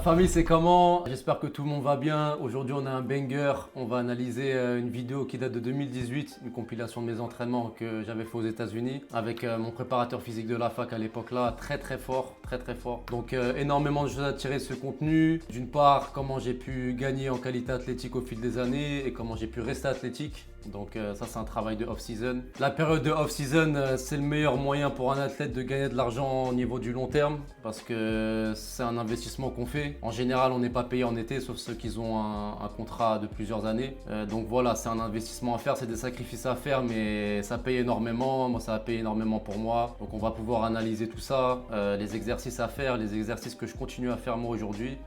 famille, c'est comment? J'espère que tout le monde va bien. Aujourd'hui, on a un banger. On va analyser une vidéo qui date de 2018, une compilation de mes entraînements que j'avais fait aux États-Unis avec mon préparateur physique de la fac à l'époque là. Très très fort, très très fort. Donc énormément de choses à tirer de ce contenu. D'une part, comment j'ai pu gagner en qualité athlétique au fil des années et comment j'ai pu rester athlétique. Donc ça, c'est un travail de off-season. La période de off-season, c'est le meilleur moyen pour un athlète de gagner de l'argent au niveau du long terme parce que c'est un investissement qu'on fait. En général, on n'est pas payé en été, sauf ceux qui ont un contrat de plusieurs années. Donc voilà, c'est un investissement à faire, c'est des sacrifices à faire, mais ça paye énormément. Moi, ça a payé énormément pour moi. Donc on va pouvoir analyser tout ça, les exercices à faire, les exercices que je continue à faire moi aujourd'hui.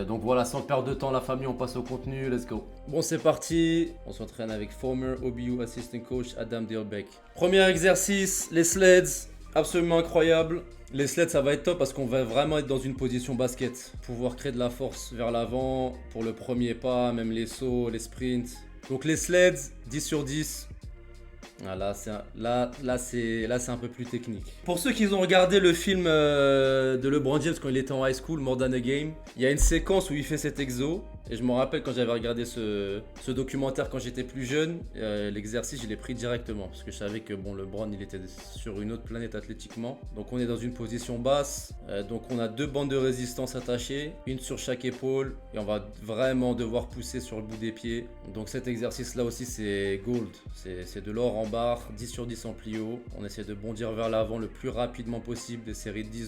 Donc voilà, sans perdre de temps, la famille, on passe au contenu. Let's go. Bon, c'est parti. On s'entraîne avec former OBU Assistant Coach Adam Dilbeck. Premier exercice, les sleds, absolument incroyable. Les sleds, ça va être top parce qu'on va vraiment être dans une position basket. Pouvoir créer de la force vers l'avant pour le premier pas, même les sauts, les sprints. Donc les sleds, 10 sur 10. Ah, là, c'est un peu plus technique. Pour ceux qui ont regardé le film de LeBron James quand il était en high school, More Than a Game, il y a une séquence où il fait cet exo. Et je me rappelle quand j'avais regardé ce documentaire quand j'étais plus jeune, l'exercice je l'ai pris directement. Parce que je savais que bon, LeBron il était sur une autre planète athlétiquement. Donc on est dans une position basse. Donc on a deux bandes de résistance attachées, une sur chaque épaule. Et on va vraiment devoir pousser sur le bout des pieds. Donc cet exercice là aussi c'est gold. C'est de l'or en barre, 10 sur 10 en plio. On essaie de bondir vers l'avant le plus rapidement possible, des séries de 10-12.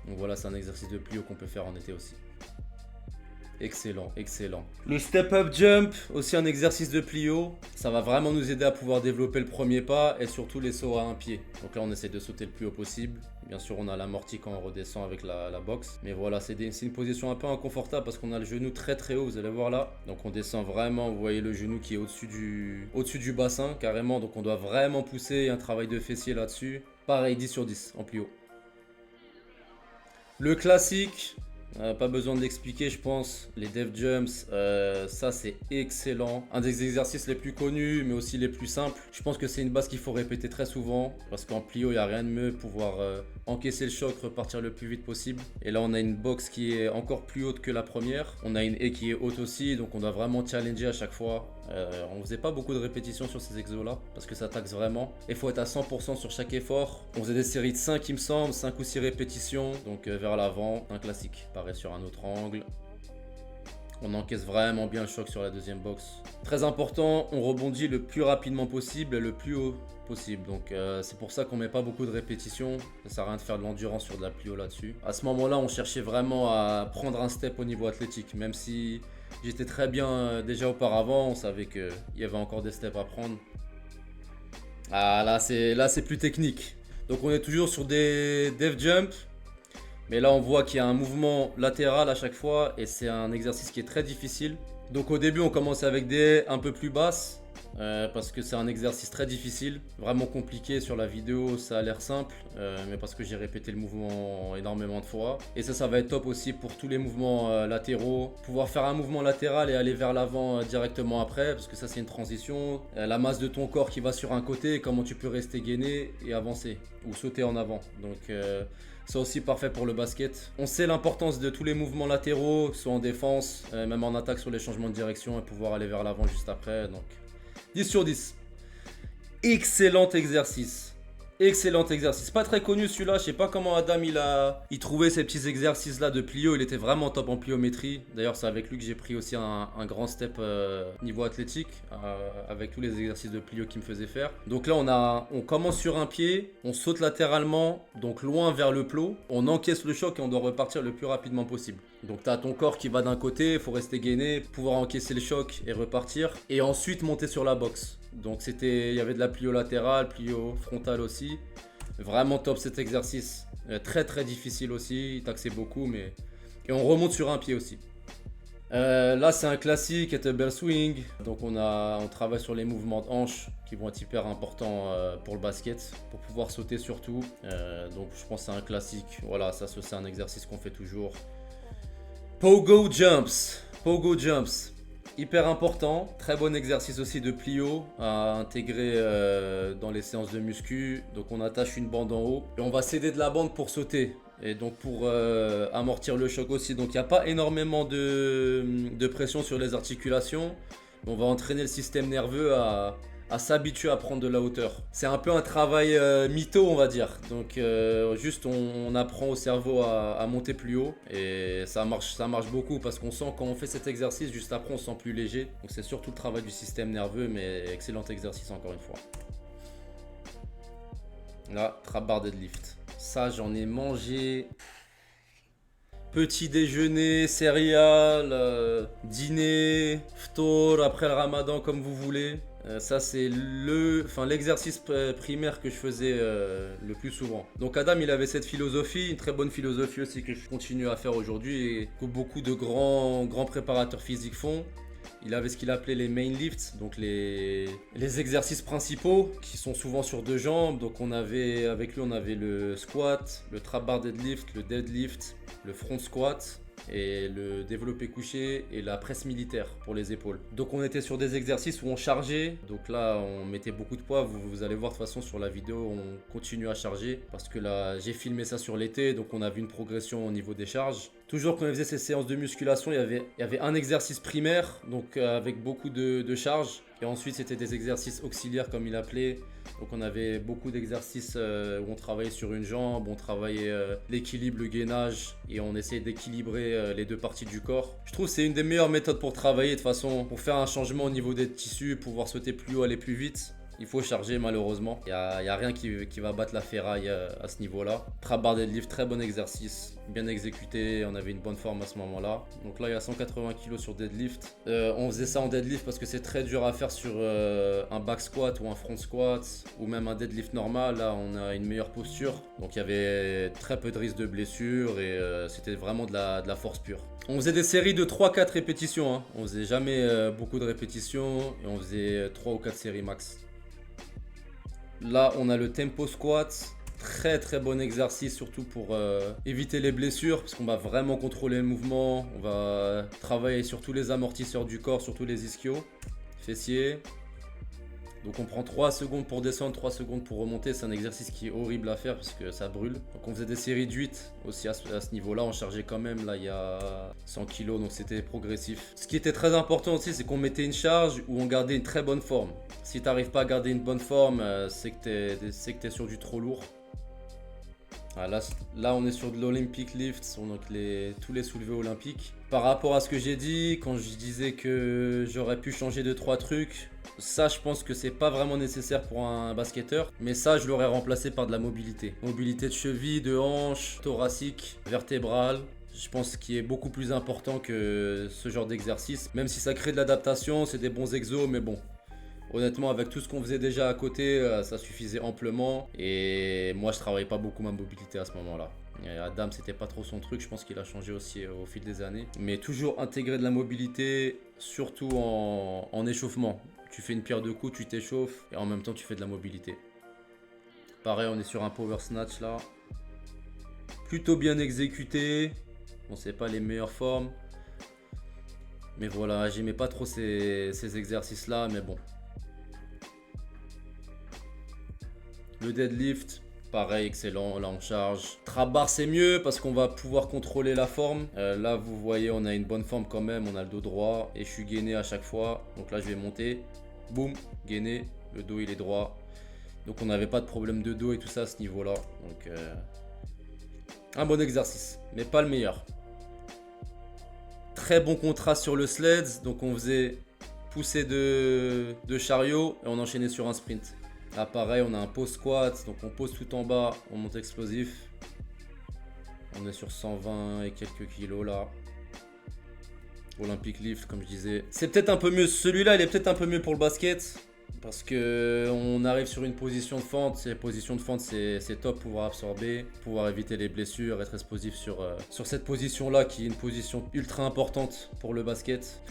Donc voilà, c'est un exercice de plio qu'on peut faire en été aussi. Excellent, excellent. Le step-up jump, aussi un exercice de plio. Ça va vraiment nous aider à pouvoir développer le premier pas et surtout les sauts à un pied. Donc là, on essaie de sauter le plus haut possible. Bien sûr, on a l'amorti quand on redescend avec la boxe. Mais voilà, c'est une position un peu inconfortable parce qu'on a le genou très très haut, vous allez voir là. Donc on descend vraiment, vous voyez le genou qui est au-dessus du bassin carrément. Donc on doit vraiment pousser, un travail de fessier là-dessus. Pareil, 10 sur 10 en plio. Le classique. Pas besoin de l'expliquer, je pense. Les dev jumps, ça c'est excellent. Un des exercices les plus connus, mais aussi les plus simples. Je pense que c'est une base qu'il faut répéter très souvent. Parce qu'en plio, il n'y a rien de mieux pouvoir encaisser le choc, repartir le plus vite possible. Et là, on a une box qui est encore plus haute que la première. On a une haie qui est haute aussi, donc on doit vraiment challenger à chaque fois. On faisait pas beaucoup de répétitions sur ces exos là parce que ça taxe vraiment. Il faut être à 100% sur chaque effort. On faisait des séries de 5 il me semble, 5 ou 6 répétitions. Donc vers l'avant, un classique. Pareil sur un autre angle. On encaisse vraiment bien le choc sur la deuxième box. Très important, on rebondit le plus rapidement possible et le plus haut possible. Donc c'est pour ça qu'on met pas beaucoup de répétitions. Ça sert à rien de faire de l'endurance sur de la plio là-dessus. À ce moment-là, on cherchait vraiment à prendre un step au niveau athlétique. Même si j'étais très bien déjà auparavant, on savait qu'il y avait encore des steps à prendre. Ah là c'est plus technique. Donc on est toujours sur des dev jump. Mais là on voit qu'il y a un mouvement latéral à chaque fois et c'est un exercice qui est très difficile. Donc au début on commence avec des haies un peu plus basses parce que c'est un exercice très difficile, vraiment compliqué. Sur la vidéo ça a l'air simple mais parce que j'ai répété le mouvement énormément de fois. Et ça va être top aussi pour tous les mouvements latéraux. Pouvoir faire un mouvement latéral et aller vers l'avant directement après parce que ça c'est une transition. La masse de ton corps qui va sur un côté, comment tu peux rester gainé et avancer ou sauter en avant. Donc c'est aussi parfait pour le basket. On sait l'importance de tous les mouvements latéraux, soit en défense, même en attaque sur les changements de direction et pouvoir aller vers l'avant juste après. Donc 10 sur 10. Excellent exercice. Excellent exercice. Pas très connu celui-là. Je sais pas comment Adam il trouvait ces petits exercices là de plio. Il était vraiment top en pliométrie. D'ailleurs, c'est avec lui que j'ai pris aussi un grand step niveau athlétique avec tous les exercices de plio qu'il me faisait faire. Donc là, on commence sur un pied, on saute latéralement, donc loin vers le plot. On encaisse le choc et on doit repartir le plus rapidement possible. Donc tu as ton corps qui va d'un côté, il faut rester gainé, pouvoir encaisser le choc et repartir. Et ensuite monter sur la boxe. Donc il y avait de la plio latérale, plio frontale aussi. Vraiment top cet exercice. Très très difficile aussi, il taxait beaucoup. Et on remonte sur un pied aussi. Là c'est un classique, kettlebell swing. Donc on travaille sur les mouvements de hanches qui vont être hyper importants pour le basket, pour pouvoir sauter surtout. Donc je pense que c'est un classique. Voilà, ça c'est un exercice qu'on fait toujours. Pogo jumps. Pogo jumps. Hyper important, très bon exercice aussi de plio à intégrer dans les séances de muscu. Donc on attache une bande en haut et on va s'aider de la bande pour sauter. Et donc pour amortir le choc aussi. Donc il n'y a pas énormément de pression sur les articulations. On va entraîner le système nerveux à s'habituer à prendre de la hauteur. C'est un peu un travail mytho, on va dire. Donc juste on apprend au cerveau à monter plus haut et ça marche beaucoup parce qu'on sent quand on fait cet exercice, juste après on se sent plus léger. Donc c'est surtout le travail du système nerveux, mais excellent exercice encore une fois. Là, trap bar deadlift. Ça j'en ai mangé. Petit déjeuner, céréales, dîner, ftour, après le ramadan comme vous voulez. Ça c'est l'exercice primaire que je faisais le plus souvent. Donc Adam il avait cette philosophie, une très bonne philosophie aussi que je continue à faire aujourd'hui et que beaucoup de grands préparateurs physiques font. Il avait ce qu'il appelait les main lifts, donc les exercices principaux qui sont souvent sur deux jambes. Donc avec lui on avait le squat, le trap bar deadlift, le deadlift, le front squat et le développé couché et la presse militaire pour les épaules. Donc on était sur des exercices où on chargeait, donc là on mettait beaucoup de poids, vous allez voir de toute façon sur la vidéo on continue à charger parce que là j'ai filmé ça sur l'été donc on a vu une progression au niveau des charges. Toujours quand on faisait ces séances de musculation il y avait un exercice primaire donc avec beaucoup de charges et ensuite c'était des exercices auxiliaires comme il appelait. Donc on avait beaucoup d'exercices où on travaillait sur une jambe, on travaillait l'équilibre, le gainage et on essayait d'équilibrer les deux parties du corps. Je trouve que c'est une des meilleures méthodes pour travailler de toute façon, pour faire un changement au niveau des tissus, pouvoir sauter plus haut, aller plus vite. Il faut charger malheureusement. Il n'y a rien qui va battre la ferraille à ce niveau-là. Trap bar deadlift, très bon exercice. Bien exécuté, on avait une bonne forme à ce moment-là. Donc là, il y a 180 kg sur deadlift. On faisait ça en deadlift parce que c'est très dur à faire sur un back squat ou un front squat ou même un deadlift normal. Là, on a une meilleure posture. Donc il y avait très peu de risque de blessure et c'était vraiment de la force pure. On faisait des séries de 3-4 répétitions. Hein. On faisait jamais beaucoup de répétitions et on faisait 3 ou 4 séries max. Là, on a le tempo squat, très bon exercice, surtout pour éviter les blessures, parce qu'on va vraiment contrôler le mouvement. On va travailler sur tous les amortisseurs du corps, surtout les ischios, fessiers. Donc on prend 3 secondes pour descendre, 3 secondes pour remonter. C'est un exercice qui est horrible à faire parce que ça brûle. Donc on faisait des séries de 8 aussi à ce niveau-là. On chargeait quand même, là il y a 100 kg, donc c'était progressif. Ce qui était très important aussi, c'est qu'on mettait une charge où on gardait une très bonne forme. Si tu n'arrives pas à garder une bonne forme, c'est que tu es sur du trop lourd. Ah, là on est sur de l'Olympic lift, donc tous les soulevés olympiques. Par rapport à ce que j'ai dit, quand je disais que j'aurais pu changer 2-3 trucs, ça je pense que c'est pas vraiment nécessaire pour un basketteur, mais ça je l'aurais remplacé par de la mobilité. Mobilité de cheville, de hanche, thoracique, vertébrale. Je pense qu'il est beaucoup plus important que ce genre d'exercice. Même si ça crée de l'adaptation, c'est des bons exos, mais bon. Honnêtement, avec tout ce qu'on faisait déjà à côté, ça suffisait amplement. Et moi, je travaillais pas beaucoup ma mobilité à ce moment-là. Et Adam, c'était pas trop son truc. Je pense qu'il a changé aussi au fil des années. Mais toujours intégrer de la mobilité, surtout en échauffement. Tu fais une pierre de coups, tu t'échauffes et en même temps, tu fais de la mobilité. Pareil, on est sur un power snatch là. Plutôt bien exécuté. Bon, c'est pas les meilleures formes. Mais voilà, j'aimais pas trop ces exercices-là, mais bon. Le deadlift, pareil, excellent, là on charge. Trap bar c'est mieux parce qu'on va pouvoir contrôler la forme. Là vous voyez on a une bonne forme quand même, on a le dos droit et je suis gainé à chaque fois. Donc là je vais monter, boum, gainé, le dos il est droit. Donc on n'avait pas de problème de dos et tout ça à ce niveau là. Donc un bon exercice, mais pas le meilleur. Très bon contraste sur le sleds, donc on faisait poussée de chariot et on enchaînait sur un sprint. Là pareil, on a un pause squat, donc on pose tout en bas, on monte explosif. On est sur 120 et quelques kilos là. Olympic lift comme je disais. C'est peut-être un peu mieux, celui-là il est peut-être un peu mieux pour le basket. Parce que on arrive sur une position de fente. Ces positions de fente c'est top, pouvoir absorber, pouvoir éviter les blessures, être explosif sur cette position là qui est une position ultra importante pour le basket.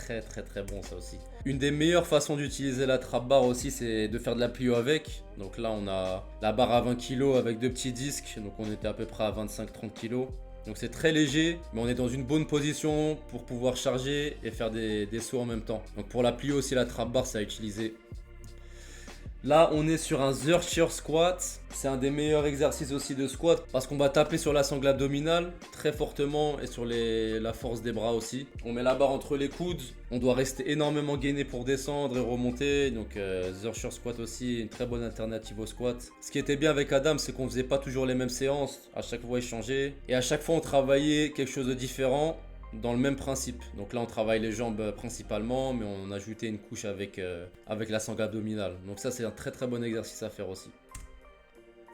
Très bon ça aussi. Une des meilleures façons d'utiliser la trap bar aussi c'est de faire de la plio avec. Donc là on a la barre à 20 kg avec deux petits disques. Donc on était à peu près à 25-30 kg. Donc c'est très léger mais on est dans une bonne position pour pouvoir charger et faire des sauts en même temps. Donc pour la plio aussi la trap bar c'est à utiliser Là, on est sur un Zercher squat. C'est un des meilleurs exercices aussi de squat parce qu'on va taper sur la sangle abdominale très fortement et sur la force des bras aussi. On met la barre entre les coudes. On doit rester énormément gainé pour descendre et remonter. Donc, Zercher squat aussi, une très bonne alternative au squat. Ce qui était bien avec Adam, c'est qu'on faisait pas toujours les mêmes séances. À chaque fois, il changeait. Et à chaque fois, on travaillait quelque chose de différent, dans le même principe. Donc là, on travaille les jambes principalement, mais on a ajouté une couche avec la sangle abdominale. Donc ça, c'est un très très bon exercice à faire aussi.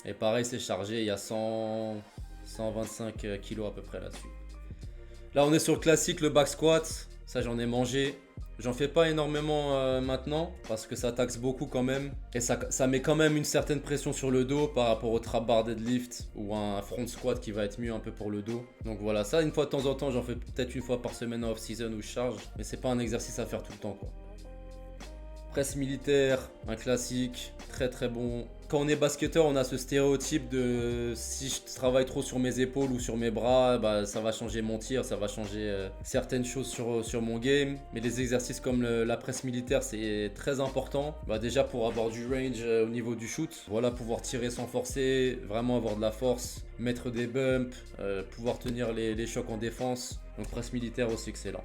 Et pareil, c'est chargé, il y a 125 kilos à peu près là-dessus. Là, on est sur le classique, le back squat. Ça, j'en ai mangé. J'en fais pas énormément maintenant parce que ça taxe beaucoup quand même. Et ça met quand même une certaine pression sur le dos par rapport au trap bar deadlift ou un front squat qui va être mieux un peu pour le dos. Donc voilà, ça une fois de temps en temps, j'en fais peut-être une fois par semaine en off-season où je charge. Mais c'est pas un exercice à faire tout le temps quoi. Presse militaire, un classique, très très bon. Quand on est basketteur, on a ce stéréotype de si je travaille trop sur mes épaules ou sur mes bras, bah, ça va changer mon tir, ça va changer certaines choses sur mon game. Mais les exercices comme la presse militaire, c'est très important. Bah, déjà pour avoir du range au niveau du shoot, voilà, pouvoir tirer sans forcer, vraiment avoir de la force, mettre des bumps, pouvoir tenir les chocs en défense. Donc presse militaire aussi excellent.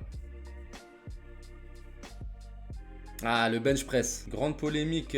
Ah, le bench press. Grande polémique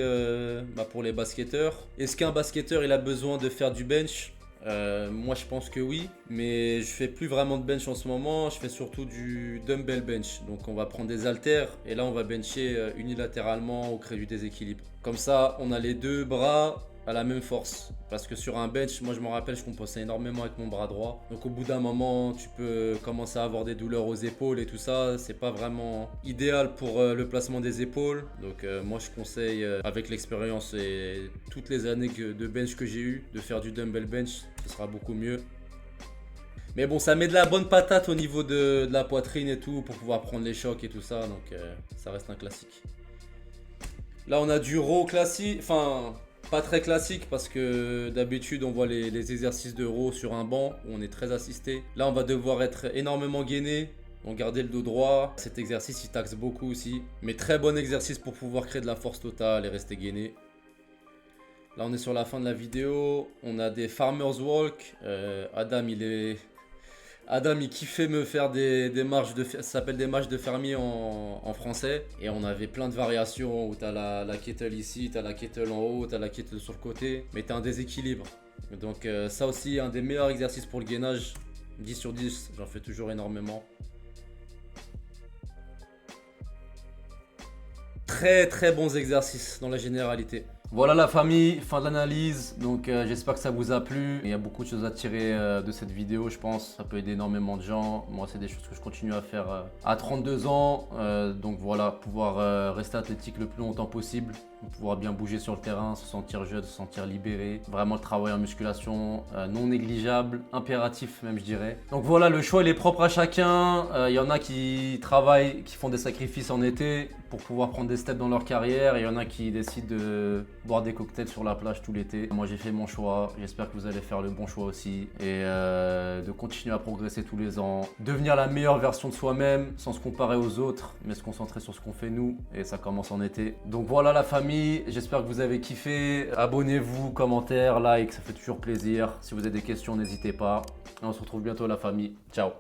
pour les basketteurs. Est-ce qu'un basketteur il a besoin de faire du bench? Moi je pense que oui, mais je fais plus vraiment de bench en ce moment, je fais surtout du dumbbell bench. Donc on va prendre des haltères et là on va bencher unilatéralement au créer du déséquilibre. Comme ça on a les deux bras à la même force. Parce que sur un bench, moi je me rappelle, je compensais énormément avec mon bras droit. Donc au bout d'un moment, tu peux commencer à avoir des douleurs aux épaules et tout ça. C'est pas vraiment idéal pour le placement des épaules. Donc moi je conseille, avec l'expérience et toutes les années de bench que j'ai eu, de faire du dumbbell bench. Ce sera beaucoup mieux. Mais bon, ça met de la bonne patate au niveau de la poitrine et tout pour pouvoir prendre les chocs et tout ça. Donc ça reste un classique. Là on a du row classique. Enfin, pas très classique parce que d'habitude on voit les exercices de row sur un banc où on est très assisté. Là on va devoir être énormément gainé, donc garder le dos droit. Cet exercice il taxe beaucoup aussi. Mais très bon exercice pour pouvoir créer de la force totale et rester gainé. Là on est sur la fin de la vidéo. On a des farmers walk. Adam il kiffait me faire des marches ça s'appelle des marches de fermier en français. Et on avait plein de variations où t'as la kettle ici, t'as la kettle en haut, t'as la kettle sur le côté. Mais t'as un déséquilibre. Donc ça aussi, un des meilleurs exercices pour le gainage. 10 sur 10, j'en fais toujours énormément. Très très bons exercices dans la généralité. Voilà la famille, fin de l'analyse, donc j'espère que ça vous a plu. Il y a beaucoup de choses à tirer de cette vidéo je pense, ça peut aider énormément de gens. Moi c'est des choses que je continue à faire à 32 ans, donc voilà, pouvoir rester athlétique le plus longtemps possible, pouvoir bien bouger sur le terrain, se sentir jeune, se sentir libéré. Vraiment le travail en musculation, non négligeable, impératif même je dirais. Donc voilà, le choix il est propre à chacun, il y en a qui travaillent, qui font des sacrifices en été pour pouvoir prendre des steps dans leur carrière, et il y en a qui décident de boire des cocktails sur la plage tout l'été. Moi j'ai fait mon choix, j'espère que vous allez faire le bon choix aussi, et de continuer à progresser tous les ans, devenir la meilleure version de soi-même sans se comparer aux autres, mais se concentrer sur ce qu'on fait nous, et ça commence en été. Donc voilà la famille, j'espère que vous avez kiffé, abonnez-vous, commentaires, like, ça fait toujours plaisir. Si vous avez des questions n'hésitez pas, et on se retrouve bientôt la famille, ciao.